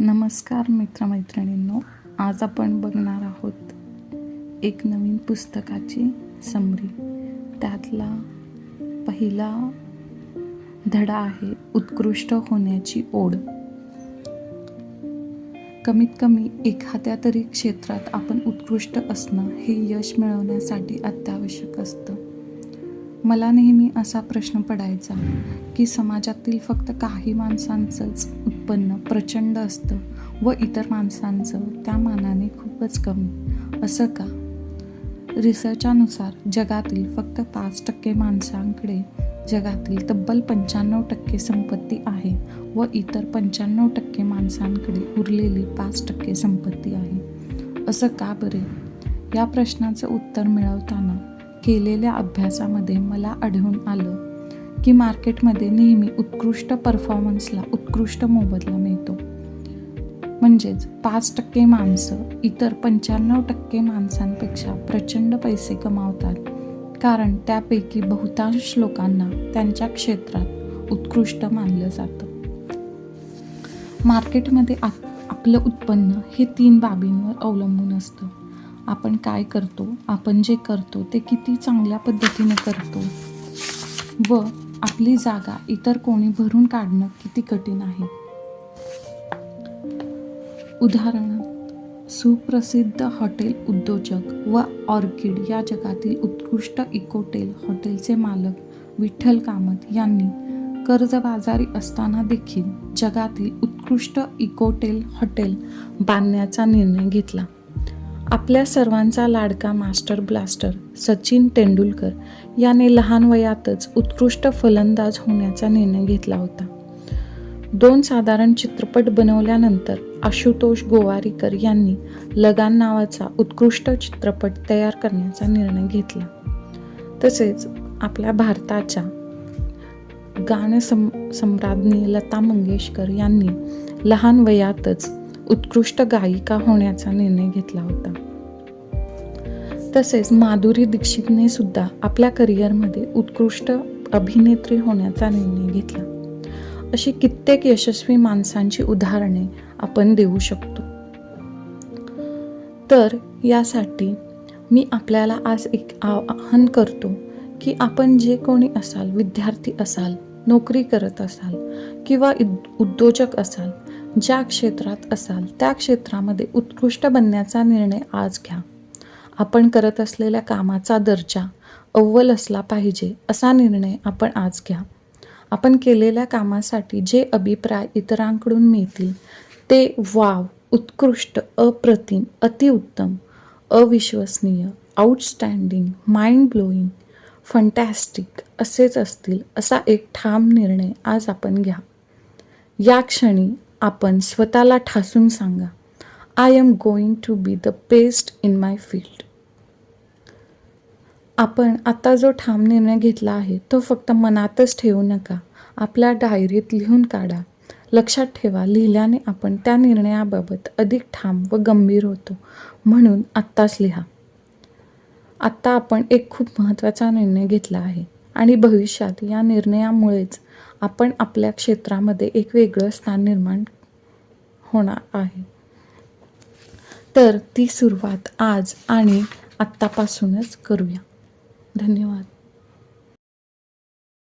नमस्कार मित्रमैत्रिणींनो, आज आपण बघणार आहोत एक नवीन पुस्तकाची समरी. त्यातला पहिला धडा आहे उत्कृष्ट होण्याची ओढ. कमीत कमी एखाद्या तरी क्षेत्रात आपण उत्कृष्ट असणं हे यश मिळवण्यासाठी अत्यावश्यक असतं. मला नेहमी असा प्रश्न पडायचा की समाजातील फक्त काही माणसांचंच उत्पन्न प्रचंड असतं व इतर माणसांचं त्या मानाने खूपच कमी. असं का? रिसर्चानुसार जगातील फक्त 5% माणसांकडे जगातील तब्बल 95% संपत्ती आहे व इतर 95% माणसांकडे उरलेली 5% संपत्ती आहे. असं का बरे? या प्रश्नाचं उत्तर मिळवताना केलेल्या अभ्यासामध्ये मला आढळून आलं की मार्केटमध्ये नेहमी उत्कृष्ट परफॉर्मन्सला उत्कृष्ट मोबदला मिळतो. म्हणजेच 5% माणसं इतर 95% माणसांपेक्षा प्रचंड पैसे कमावतात, कारण त्यापैकी बहुतांश लोकांना त्यांच्या क्षेत्रात उत्कृष्ट मानलं जातं. मार्केटमध्ये आपलं उत्पन्न हे 3 बाबींवर अवलंबून असतं. आपण काय करतो, आपण जे करतो ते किती चांगल्या पद्धतीने करतो व आपली जागा इतर कोणी भरून काढणं किती कठीण आहे. उदाहरणार्थ, सुप्रसिद्ध हॉटेल उद्योजक व ऑर्किड या जगातील उत्कृष्ट इकोटेल हॉटेलचे मालक विठ्ठल कामत यांनी कर्जबाजारी असताना देखील जगातील उत्कृष्ट इकोटेल हॉटेल बांधण्याचा निर्णय घेतला. आपल्या सर्वांचा लाडका मास्टर ब्लास्टर सचिन तेंडुलकर याने लहान वयातच उत्कृष्ट फलंदाज होण्याचा निर्णय घेतला होता. 2 साधारण चित्रपट बनवल्यानंतर आशुतोष गोवारीकर यांनी लगान नावाचा उत्कृष्ट चित्रपट तयार करण्याचा निर्णय घेतला. तसेच आपल्या भारताच्या गानसम्राज्ञी लता मंगेशकर यांनी लहान वयातच उत्कृष्ट गायिका होण्याचा निर्णय घेतला होता. तसेच माधुरी दीक्षितने सुद्धा आपल्या करिअरमध्ये उत्कृष्ट अभिनेत्री होण्याचा निर्णय घेतला. अशी कित्येक यशस्वी माणसांची उदाहरणे आपण देऊ शकतो. तर यासाठी मी आपल्याला आज एक आवाहन करतो की आपण जे कोणी असाल, विद्यार्थी असाल, नोकरी करत असाल किंवा उद्योजक असाल, ज्या क्षेत्रात असाल त्या क्षेत्रामध्ये उत्कृष्ट बनण्याचा निर्णय आज घ्या. आपण करत असलेल्या कामाचा दर्जा अव्वल असला पाहिजे असा निर्णय आपण आज घ्या. आपण केलेल्या कामासाठी जे अभिप्राय इतरांकडून मिळतील ते वाव, उत्कृष्ट, अप्रतिम, अतिउत्तम, अविश्वसनीय, आउटस्टँडिंग, माइंड ब्लोईंग, फंटॅस्टिक असेच असतील असा एक ठाम निर्णय आज आपण घ्या. या क्षणी आपण स्वतःला ठासून सांगा, I am going to be the best in my field. आपण आता जो ठाम निर्णय घेतला आहे तो फक्त मनातच ठेवू नका, आपल्या डायरीत लिहून काढा. लक्षात ठेवा, लिहिल्याने आपण त्या निर्णयाबाबत अधिक ठाम व गंभीर होतो. म्हणून आत्ताच लिहा. आत्ता आपण एक खूप महत्त्वाचा निर्णय घेतला आहे आणि भविष्यात या निर्णयामुळेच आपण आपल्या क्षेत्रामध्ये एक वेगळं स्थान निर्माण होणार आहे. तर ती सुरुवात आज आणि आत्तापासूनच करूया. धन्यवाद.